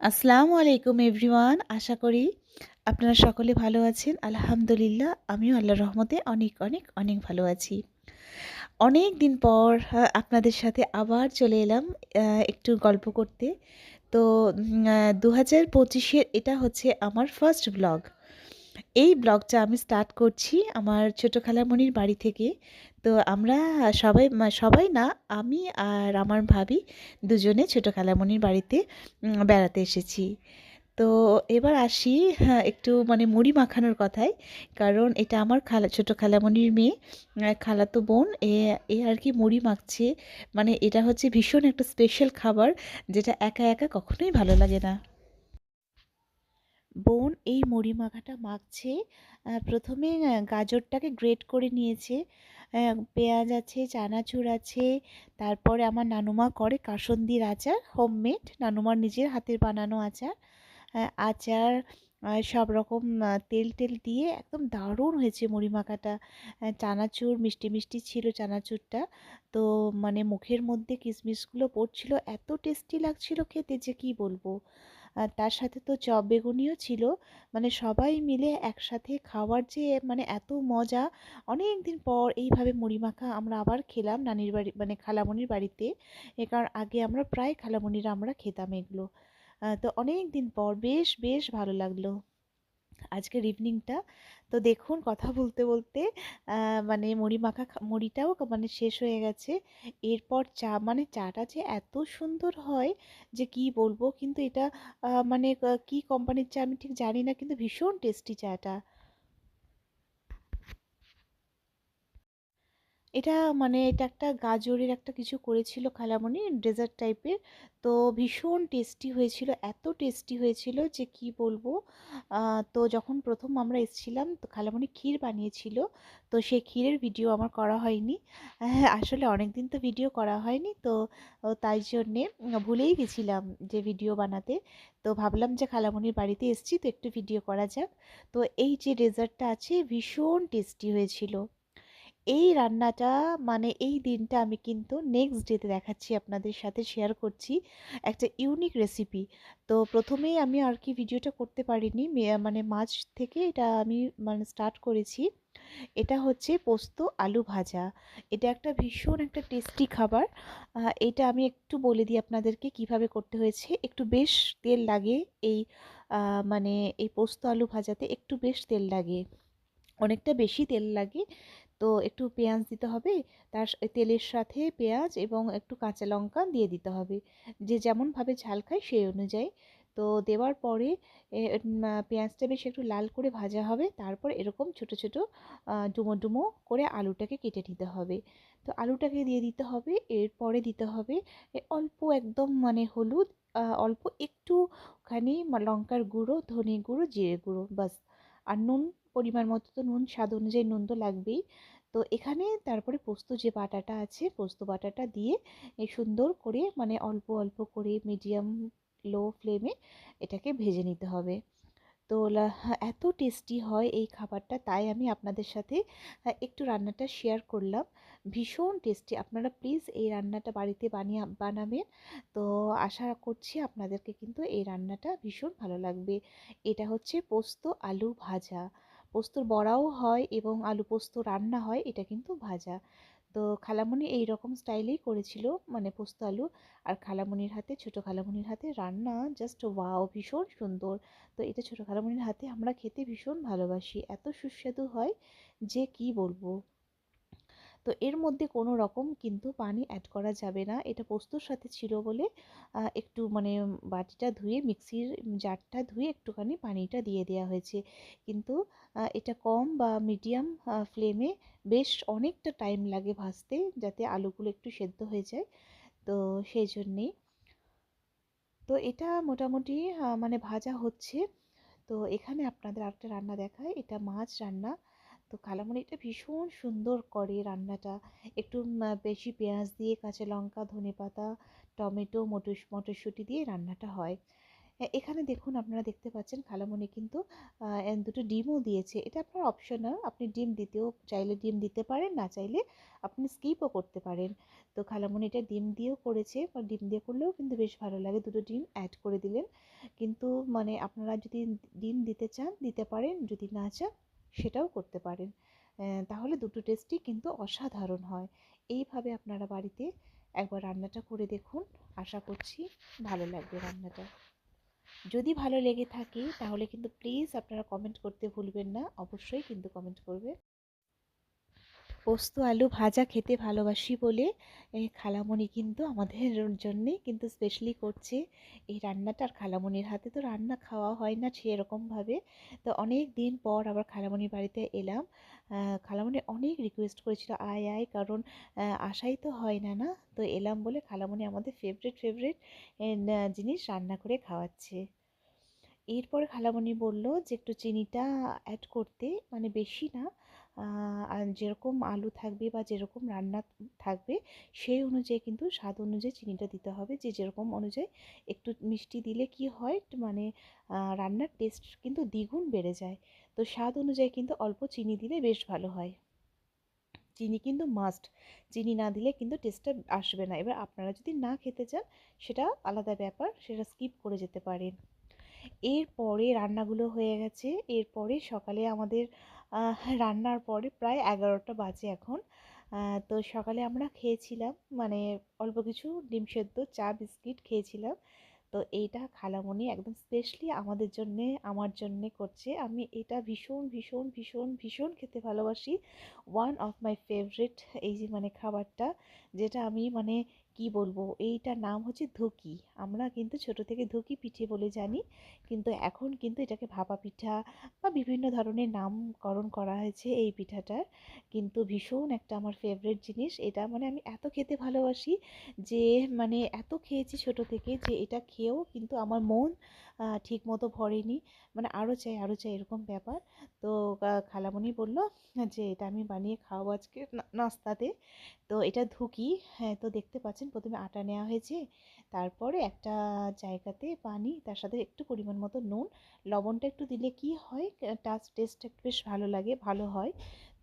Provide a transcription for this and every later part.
আসসালামু আলাইকুম এভরিওয়ান। আশা করি আপনারা সকলে ভালো আছেন। আলহামদুলিল্লাহ আমিও আল্লাহর রহমতে অনেক অনেক অনেক ভালো আছি। অনেক দিন পর আপনাদের সাথে আবার চলে এলাম একটু গল্প করতে। তো 2025-এর এটা হচ্ছে আমার ফার্স্ট ব্লগ। এই ব্লগটা আমি স্টার্ট করছি আমার ছোট খালামণির বাড়ি থেকে। তো আমরা সবাই না, আমি আর আমার ভাবি দুজনে ছোট খালামণির বাড়িতে বেড়াতে এসেছি। তো এবার আসি, হ্যাঁ, একটু মানে মুড়ি মাখানোর কথায়। কারণ এটা আমার ছোট খালামণির মেয়ে, খালাতো বোন। এ আর কি মুড়ি মাখছে। মানে এটা হচ্ছে ভীষণ একটা স্পেশাল খাবার, যেটা একা একা কখনোই ভালো লাগে না। বোন এই মুড়ি মাখাটা মাখছে। প্রথমে গাজরটাকে গ্রেট করে নিয়েছে। পেঁয়াজ আছে, চানাচুর আছে। তারপরে আমার নানুমা করে কাসুন্দির আচার, হোমমেড, নানুমার নিজের হাতের বানানো আচার। আচার, সব রকম তেল টেল দিয়ে একদম দারুণ হয়েছে মুড়ি মাখাটা। চানাচুর মিষ্টি মিষ্টি ছিল চানাচুরটা। তো মানে মুখের মধ্যে কিশমিশগুলো পড়ছিল, এত টেস্টি লাগছিল খেতে যে কি বলবো। আর তার সাথে তো চপ বেগুনিও ছিল। মানে সবাই মিলে একসাথে খাওয়ার যে মানে এত মজা। অনেক দিন পর এইভাবে মুড়ি মাখা আমরা আবার খেলাম নানির বাড়ি, মানে খালামণির বাড়িতে। এ কারণ আগে আমরা প্রায় খালামণিরা আমরা খেতাম এগুলো। তো অনেক দিন পর বেশ বেশ ভালো লাগলো আজকের ইভনিংটা। তো দেখুন, কথা বলতে বলতে মানে মুড়ি মাখা মুড়িটাও মানে শেষ হয়ে গেছে। এরপর চা, মানে চাটা যে এত সুন্দর হয় যে কি বলবো। কিন্তু এটা মানে কি কোম্পানির চা আমি ঠিক জানি না, কিন্তু ভীষণ টেস্টি চাটা। এটা মানে এটা একটা গাজরের একটা কিছু করেছিল খালামণি, ডেজার্ট টাইপের। তো ভীষণ টেস্টি হয়েছিল, এত টেস্টি হয়েছিল যে কি বলবো। তো যখন প্রথম আমরা এসেছিলাম তো খালামণি ক্ষীর বানিয়েছিল। তো সেই ক্ষীরের ভিডিও আমার করা হয়নি। আসলে অনেক দিন তো ভিডিও করা হয়নি, তো তাই জন্যে ভুলেই গেছিলাম যে ভিডিও বানাতে। তো ভাবলাম যে খালামণির বাড়িতে এসেছি তো একটু ভিডিও করা যাক। তো এই যে ডেজার্টটা আছে ভীষণ টেস্টি হয়েছিল। এই রান্নাটা, মানে এই দিনটা আমি কিন্তু নেক্সট ডেতে দেখাচ্ছি, আপনাদের সাথে শেয়ার করছি একটা ইউনিক রেসিপি। তো প্রথমেই আমি আর কি ভিডিওটা করতে পারিনি, মানে মাঝ থেকে এটা আমি মানে স্টার্ট করেছি। এটা হচ্ছে পোস্ত আলু ভাজা। এটা একটা ভীষণ একটা টেস্টি খাবার। এটা আমি একটু বলে দিই আপনাদেরকে কিভাবে করতে হয়েছে। একটু বেশ তেল লাগে এই মানে এই পোস্ত আলু ভাজাতে একটু বেশ তেল লাগে, অনেকটা বেশি তেল লাগে। তো একটু পেঁয়াজ দিতে হবে, তেলের সাথে পেঁয়াজ এবং একটু কাঁচা লঙ্কা দিয়ে দিতে হবে, যে যেমনভাবে ঝাল খায় সেই অনুযায়ী। তো দেওয়ার পরে পেঁয়াজটা বেশ একটু লাল করে ভাজা হবে। তারপর এরকম ছোট ছোট ডুমো ডুমো করে আলুটাকে কেটে নিতে হবে। তো আলুটাকে দিয়ে দিতে হবে। এরপরে দিতে হবে অল্প একদম মানে হলুদ, অল্প একটুখানি লঙ্কার গুঁড়ো, ধনে গুঁড়ো, জিরে গুঁড়ো, বাস। আর নুন পরিমাণ মতো, তো নুন স্বাদ অনুযায়ী নুন তো লাগবেই। তো এখানে তারপরে পোস্ত যে বাটাটা আছে, পোস্ত বাটাটা দিয়ে এই সুন্দর করে মানে অল্প অল্প করে মিডিয়াম লো ফ্লেমে এটাকে ভেজে নিতে হবে। তো এত টেস্টি হয় এই খাবারটা, তাই আমি আপনাদের সাথে একটু রান্নাটা শেয়ার করলাম। ভীষণ টেস্টি, আপনারা প্লিজ এই রান্নাটা বাড়িতে বানাবেন। তো আশা করছি আপনাদেরকে কিন্তু এই রান্নাটা ভীষণ ভালো লাগবে। এটা হচ্ছে পোস্ত আলু ভাজা। পোস্তর বড়াও হয় এবং আলু পোস্ত রান্না হয়, এটা কিন্তু ভাজা। তো খালামণি এই রকম স্টাইলেই করেছিল, মানে পোস্ত আলু। আর খালামণির হাতে, ছোট খালামণির হাতে রান্না জাস্ট ওয়াও, ভীষণ সুন্দর। তো এটা ছোট খালামণির হাতে আমরা খেতে ভীষণ ভালোবাসি, এত সুস্বাদু হয় যে কি বলবো। তো এর মধ্যে কোনো রকম কিন্তু পানি অ্যাড করা যাবে না, এটা পোস্তর সাথে ছিল বলে একটু মানে বাটিটা ধুয়ে, মিক্সির জারটা ধুয়ে একটুখানি পানিটা দিয়ে দেওয়া হয়েছে। কিন্তু এটা কম বা মিডিয়াম ফ্লেমে বেশ অনেকটা টাইম লাগে ভাজতে, যাতে আলুগুলো একটু সেদ্ধ হয়ে যায়। তো সেই জন্যেই। তো এটা মোটামুটি মানে ভাজা হচ্ছে। তো এখানে আপনাদের আরেকটা রান্না দেখায়, এটা মাছ রান্না। তো খালামণি এটা ভীষণ সুন্দর করে রান্নাটা। একটু বেশি পেঁয়াজ দিয়ে, কাঁচা লঙ্কা, ধনেপাতা, টমেটো, মটরশুঁটি দিয়ে রান্নাটা হয়। এখানে দেখুন, আপনারা দেখতে পাচ্ছেন খালামণি কিন্তু দুটো ডিমও দিয়েছে। এটা আপনার অপশনাল, আপনি ডিম দিতেও চাইলে ডিম দিতে পারেন, না চাইলে আপনি স্কিপও করতে পারেন। তো খালামণি এটা ডিম দিয়েও করেছে, বা ডিম দিয়ে করলেও কিন্তু বেশ ভালো লাগে, দুটো ডিম অ্যাড করে দিলেন। কিন্তু মানে আপনারা যদি ডিম দিতে চান দিতে পারেন, যদি না চান সেটাও করতে পারেন। তাহলে দুটো টেস্টই কিন্তু অসাধারণ হয়। এইভাবে আপনারা বাড়িতে একবার রান্নাটা করে দেখুন, আশা করছি ভালো লাগবে রান্নাটা। যদি ভালো লেগে থাকে তাহলে কিন্তু প্লিজ আপনারা কমেন্ট করতে ভুলবেন না, অবশ্যই কিন্তু কমেন্ট করবে। পোস্ত আলু ভাজা খেতে ভালোবাসি বলে খালামণি কিন্তু আমাদের জন্যে কিন্তু স্পেশালি করছে এই রান্নাটা। আর খালামণির হাতে তো রান্না খাওয়া হয় না সেরকমভাবে। তো অনেক দিন পর আবার খালামণির বাড়িতে এলাম। খালামণি অনেক রিকোয়েস্ট করেছিল আয় আয়, কারণ আসাই তো হয় না না। তো এলাম বলে খালামণি আমাদের ফেভারিট ফেভারিট জিনিস রান্না করে খাওয়াচ্ছে। এরপরে খালামণি বলল যে একটু চিনিটা অ্যাড করতে, মানে বেশি না, আর যেরকম আলু থাকবে বা যেরকম রান্না থাকবে সেই অনুযায়ী কিন্তু স্বাদ অনুযায়ী চিনিটা দিতে হবে। যে যেরকম অনুযায়ী একটু মিষ্টি দিলে কি হয়, একটু মানে রান্নার টেস্ট কিন্তু দ্বিগুণ বেড়ে যায়। তো স্বাদ অনুযায়ী কিন্তু অল্প চিনি দিলে বেশ ভালো হয়। চিনি কিন্তু মাস্ট, চিনি না দিলে কিন্তু টেস্টটা আসবে না। এবার আপনারা যদি না খেতে চান সেটা আলাদা ব্যাপার, সেটা স্কিপ করে যেতে পারেন। এরপরে রান্নাগুলো হয়ে গেছে। এরপরে সকালে আমাদের রান্নার পরে প্রায় 11টা বাজে এখন। তো সকালে আমরা খেয়েছিলাম মানে অল্প কিছু ডিম সেদ্ধ, চা, বিস্কিট খেয়েছিলাম। তো এইটা খালামণি একদম স্পেশালি আমাদের জন্যে, আমার জন্যে করছে। আমি এটা ভীষণ ভীষণ ভীষণ ভীষণ খেতে ভালোবাসি। ওয়ান অফ মাই ফেভারিট এই যে মানে খাবারটা, যেটা আমি মানে কি বলবো, এইটার নাম হচ্ছে ধুকি। আমরা কিন্তু ছোট থেকে ধুকি পিঠে বলে জানি, কিন্তু এখন কিন্তু এটাকে ভাপা পিঠা বা বিভিন্ন ধরনের নামকরণ করা হয়েছে এই পিঠাটার। কিন্তু ভীষণ একটা আমার ফেভারিট জিনিস এটা, মানে আমি এত খেতে ভালোবাসি যে মানে এত খেয়েছি ছোট থেকে যে এটা খেয়েও কিন্তু আমার মন ঠিক মতো ভরেনি, মানে আরও চাই আরও চাই এরকম ব্যাপার। তো খালামণি বলল যে এটা আমি বানিয়ে খাওয়াবো আজকে নাস্তাতে। তো এটা ধুকি। হ্যাঁ, তো দেখতে পাচ্ছেন প্রথমে আটা নেওয়া হয়েছে, তারপরে একটা জায়গাতে পানি, তার সাথে একটু পরিমাণ মতো নুন, লবণটা একটু দিলে কি হয় টেস্ট একটু বেশ ভালো লাগে, ভালো হয়।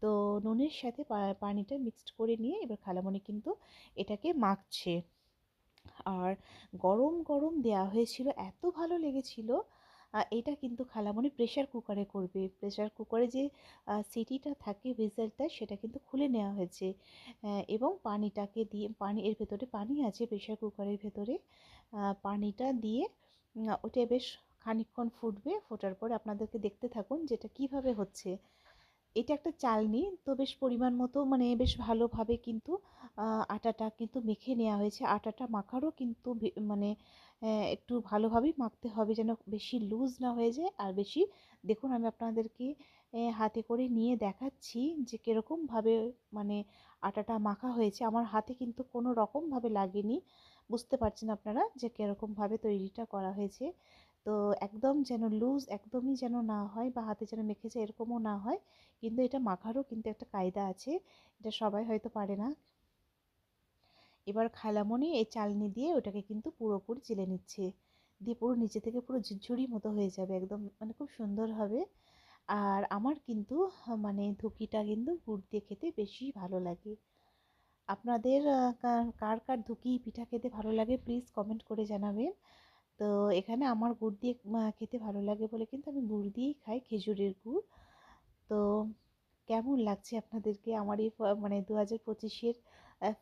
তো নুনের সাথে পানিটা মিক্সড করে নিয়ে এবার খালামণি কিন্তু এটাকে মাখছে। আর গরম গরম দেওয়া হয়েছিল, এত ভালো লেগেছিল। এটা কিন্তু খালামণি প্রেশার কুকারে করবে। প্রেশার কুকারে যে সিটিটা থাকে, হুইসেলটা, সেটা কিন্তু খুলে নেওয়া হয়েছে। এবং পানিটাকে দিয়ে, পানি এর ভেতরে পানি আছে প্রেশার কুকারের ভেতরে, পানিটা দিয়ে ওটা বেশ খানিকক্ষণ ফুটবে। ফোটার পরে আপনাদেরকে দেখতে থাকুন যেটা কিভাবে হচ্ছে। এটা একটা চালনি, তো বেশ পরিমাণ মতো মানে বেশ ভালোভাবে কিন্তু আটাটা কিন্তু মেখে নেওয়া হয়েছে। আটাটা মাখারও কিন্তু মানে একটু ভালোভাবেই মাখতে হবে, যেন বেশি লুজ না হয়ে যায় আর বেশি। দেখুন আমি আপনাদেরকে হাতে করে নিয়ে দেখাচ্ছি যে কীরকমভাবে মানে আটাটা মাখা হয়েছে। আমার হাতে কিন্তু কোনো রকমভাবে লাগেনি। বুঝতে পারছেন আপনারা যে কীরকমভাবে তৈরিটা করা হয়েছে। তো একদম যেন লুজ একদমই যেন না হয়, বা হাতে যেন মেখে যায় এরকমও না হয়। কিন্তু এটা মাখারও কিন্তু একটা কায়দা আছে, এটা সবাই হয়তো পারে না। এবার খালামণি এই চালনি দিয়ে ওটাকে কিন্তু পুরোপুরি চেলে নিচ্ছে, দিয়ে পুরো নিচে থেকে পুরো ঝুরঝুরি মতো হয়ে যাবে একদম, মানে খুব সুন্দর হবে। আর আমার কিন্তু মানে ধুকিটা কিন্তু গুড় দিয়ে খেতে বেশি ভালো লাগে। আপনাদের কার কার ধুকি পিঠা খেতে ভালো লাগে প্লিজ কমেন্ট করে জানাবেন। তো এখানে আমার গুড় দিয়ে খেতে ভালো লাগে বলে কিন্তু আমি গুড় দিয়েই খাই, খেজুরের গুড়। তো কেমন লাগছে আপনাদেরকে আমার এই মানে 2025-এর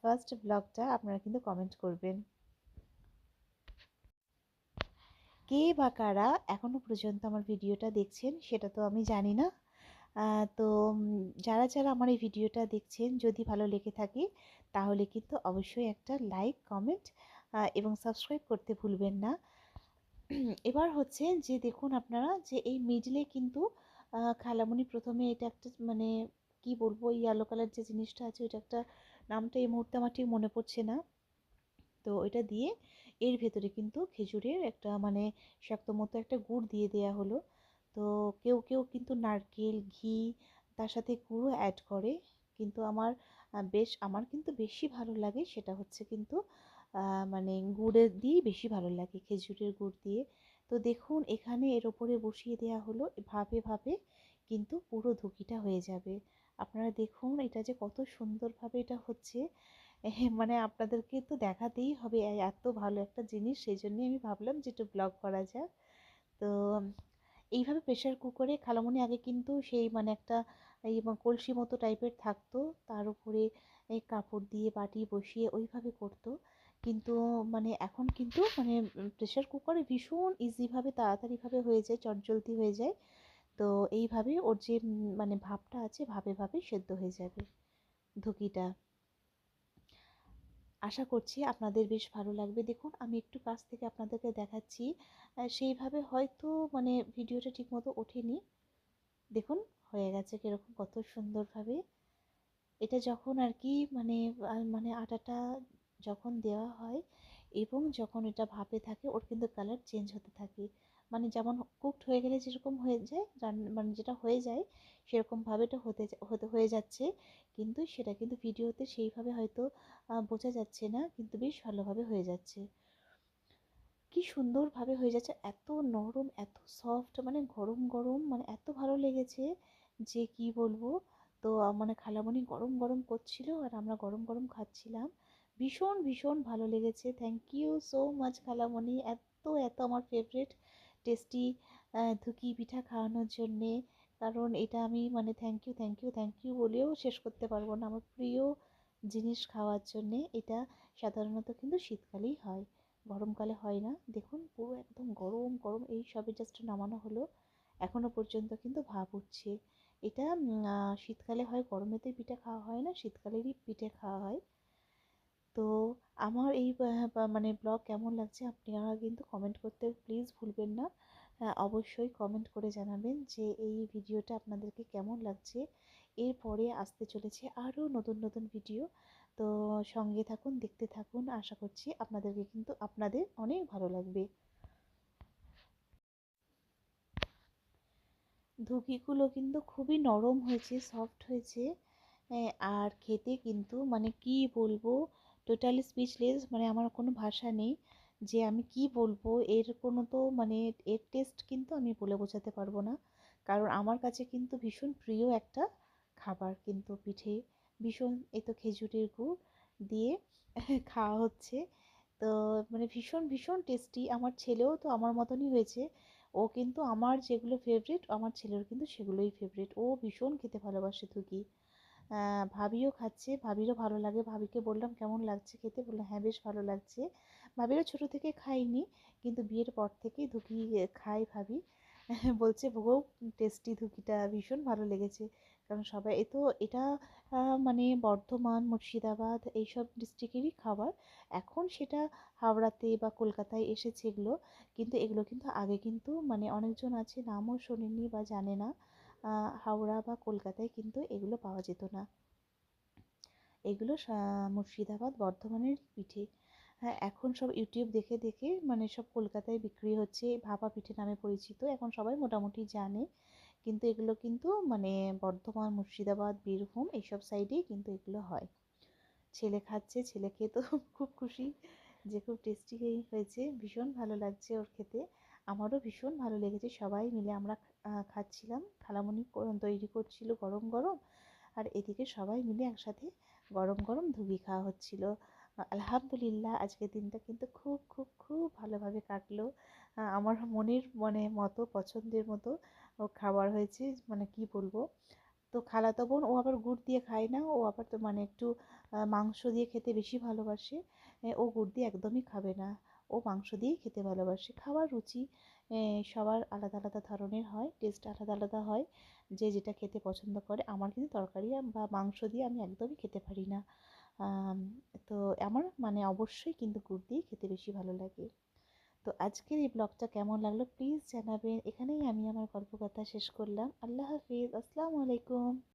ফার্স্ট ব্লগটা, আপনারা কিন্তু কমেন্ট করবেন। কে বা কারা এখনো পর্যন্ত আমার ভিডিওটা দেখছেন সেটা তো আমি জানি না। তো যারা যারা আমার এই ভিডিওটা দেখছেন, যদি ভালো লেগে থাকে তাহলে কিন্তু অবশ্যই একটা লাইক, কমেন্ট এবং সাবস্ক্রাইব করতে ভুলবেন না। এবার হচ্ছে যে দেখুন আপনারা যে এই মিডলে কিন্তু খালামণি প্রথমে এটা একটা মানে কি বলবো, ইয়েলো কালার যে জিনিসটা আছে ওইটা একটা, নামটা এই মুহূর্তে আমার ঠিক মনে পড়ছে না। তো এটা দিয়ে এর ভেতরে কিন্তু খেজুরের একটা মানে শক্ত মতো একটা গুড় দিয়ে দেয়া হলো। তো কেউ কেউ কিন্তু নারকেল, ঘি, তার সাথে গুঁড়ো অ্যাড করে। কিন্তু আমার আমার কিন্তু বেশি ভালো লাগে সেটা হচ্ছে কিন্তু মানে গুড়ের দিয়েই বেশি ভালো লাগে, খেজুরের গুড় দিয়ে। তো দেখুন এখানে এর ওপরে বসিয়ে দেওয়া হলো, ভাপে ভাপে কিন্তু পুরো ধুঁকিটা হয়ে যাবে। আপনারা দেখুন এটা যে কত সুন্দরভাবে এটা হচ্ছে, মানে আপনাদেরকে তো দেখাতেই হবে, এত ভালো একটা জিনিস, সেই জন্যই আমি ভাবলাম যে একটু ব্লগ করা যাক। তো এইভাবে প্রেশার কুকারে খালামণি আগে কিন্তু সেই মানে একটা এই কলসি মতো টাইপের থাকতো, তার উপরে এই কাপড় দিয়ে বাটি বসিয়ে ওইভাবে করতো। কিন্তু মানে এখন কিন্তু মানে প্রেশার কুকারে ভীষণ ইজিভাবে তাড়াতাড়িভাবে হয়ে যায়, চটজলদি হয়ে যায়। তো এইভাবে ওর যে মানে ভাপটা আছে, ভাপে ভাপে সেদ্ধ হয়ে যাবে ধুকিটা। আশা করছি আপনাদের বেশ ভালো লাগবে। দেখুন আমি একটু কাছ থেকে আপনাদেরকে দেখাচ্ছি, সেইভাবে হয়তো মানে ভিডিওটা ঠিকমতো ওঠেনি। দেখুন হয়ে গেছে কীরকম, কত সুন্দরভাবে এটা যখন আর কি মানে মানে আটাটা যখন দেওয়া হয় এবং যখন এটা ভাপে থাকে, ওর কিন্তু কালার চেঞ্জ হতে থাকে। মানে যেমন কুকড হয়ে গেলে যেরকম হয়ে যায়, মানে যেটা হয়ে যায় সেরকমভাবে এটা হতে হয়ে যাচ্ছে। কিন্তু সেটা কিন্তু ভিডিওতে সেইভাবে হয়তো বোঝা যাচ্ছে না, কিন্তু বেশ ভালোভাবে হয়ে যাচ্ছে। কি সুন্দরভাবে হয়ে যাচ্ছে, এত নরম, এত সফট, মানে গরম গরম, মানে এত ভালো লেগেছে যে কি বলবো। তো মানে খালামণি গরম গরম করছিল আর আমরা গরম গরম খাচ্ছিলাম। ভীষণ ভীষণ ভালো লেগেছে। থ্যাংক ইউ সো মাচ খালামণি, এত এত আমার ফেভারিট টেস্টি ধুকি পিঠা খাওয়ানোর জন্যে। কারণ এটা আমি মানে thank you thank you thank you বলেও শেষ করতে পারবো না, আমার প্রিয় জিনিস খাওয়ার জন্যে। এটা সাধারণত কিন্তু শীতকালেই হয়, গরমকালে হয় না। দেখুন পুরো একদম গরম গরম, এই সবে জাস্ট নামানো হলো, এখনো পর্যন্ত কিন্তু ভাপ উঠছে। এটা শীতকালে হয়, গরমেতে পিঠে খাওয়া হয় না, শীতকালেরই পিঠে খাওয়া হয়। তো আমার এই মানে ব্লগ কেমন লাগছে আপনারা কিন্তু কমেন্ট করতে প্লিজ ভুলবেন না। অবশ্যই কমেন্ট করে জানাবেন যে এই ভিডিওটা আপনাদেরকে কেমন লাগছে। এরপরে আসতে চলেছে আরও নতুন নতুন ভিডিও। তো সঙ্গে থাকুন, দেখতে থাকুন, আশা করছি আপনাদেরকে কিন্তু আপনাদের অনেক ভালো লাগবে। ধুকিগুলো কিন্তু খুবই নরম হয়েছে, সফট হয়েছে। আর খেতে কিন্তু মানে কি বলবো, টোটালি স্পিচলেস, মানে আমার কোনো ভাষা নেই যে আমি কি বলবো। এর কোনো তো মানে এর টেস্ট কিন্তু আমি বলে বোঝাতে পারবো না। কারণ আমার কাছে কিন্তু ভীষণ প্রিয় একটা খাবার কিন্তু পিঠে, ভীষণ, এই তো খেজুরের গুড় দিয়ে খাওয়া হচ্ছে। তো মানে ভীষণ ভীষণ টেস্টি। আমার ছেলেও তো আমার মতনই হয়েছে, ও কিন্তু আমার যেগুলো ফেভারিট আমার ছেলের কিন্তু সেগুলোই ফেভারিট, ও ভীষণ খেতে ভালোবাসে ধুকি। ভাবিও খাচ্ছে, ভাবিরও ভালো লাগে। ভাবিকে বললাম কেমন লাগছে খেতে, বললো হ্যাঁ বেশ ভালো লাগছে। ভাবিরও ছোটো থেকে খাইনি, কিন্তু বিয়ের পর থেকেই ধুকি খাই ভাবি। বলছে বউ টেস্টি, ধুকিটা ভীষণ ভালো লেগেছে। কারণ সবাই এ তো এটা মানে বর্ধমান, মুর্শিদাবাদ এইসব ডিস্ট্রিক্টেরই খাবার। এখন সেটা হাওড়াতে বা কলকাতায় এসেছে এগুলো, কিন্তু এগুলো কিন্তু আগে কিন্তু মানে অনেকজন আছে নামও শোনেনি বা জানে না। হাওড়া বা কলকাতায় কিন্তু এগুলো পাওয়া যেত না। এগুলো মুর্শিদাবাদ, বর্ধমানের পিঠে। হ্যাঁ এখন সব ইউটিউব দেখে দেখে মানে সব কলকাতায় বিক্রি হচ্ছে, ভাপা পিঠে নামে পরিচিত, এখন সবাই মোটামুটি জানে। কিন্তু এগুলো কিন্তু মানে বর্ধমান, মুর্শিদাবাদ, বীরভূম এইসব সাইডেই কিন্তু এগুলো হয়। ছেলে খাচ্ছে, ছেলে খেয়ে তো খুব খুশি যে খুব টেস্টি হয়েছে, ভীষণ ভালো লাগছে ওর খেতে। আমারও ভীষণ ভালো লেগেছে, সবাই মিলে আমরা খাচ্ছিলাম, খালামণি তৈরি করছিল গরম গরম, আর এদিকে সবাই মিলে একসাথে গরম গরম ধুবি খাওয়া হচ্ছিল। আলহামদুলিল্লাহ আজকের দিনটা কিন্তু খুব খুব খুব ভালোভাবে কাটলো। আমার মনের মানে মতো পছন্দের মতো ও খাবার হয়েছে, মানে কি বলবো। তো খালাতো বোন ও আবার গুড় দিয়ে খায় না, ও আবার তো মানে একটু মাংস দিয়ে খেতে বেশি ভালোবাসে। ও গুড় দিয়ে একদমই খাবে না, ও মাংস দিয়েই খেতে ভালোবাসে। খাওয়ার রুচি সবার আলাদা আলাদা ধরনের হয়, টেস্ট আলাদা আলাদা হয়, যে যেটা খেতে পছন্দ করে। আমার কিন্তু তরকারি বা মাংস দিয়ে আমি একদমই খেতে পারি না। আম, তো আমার মানে অবশ্যই কিন্তু গুড় দিয়ে খেতে বেশি ভালো লাগে। তো আজকের এই ব্লগটা কেমন লাগলো প্লিজ জানাবেন। এখানেই আমি আমার গল্প কথা শেষ করলাম। আল্লাহ হাফিজ, আসসালামু আলাইকুম।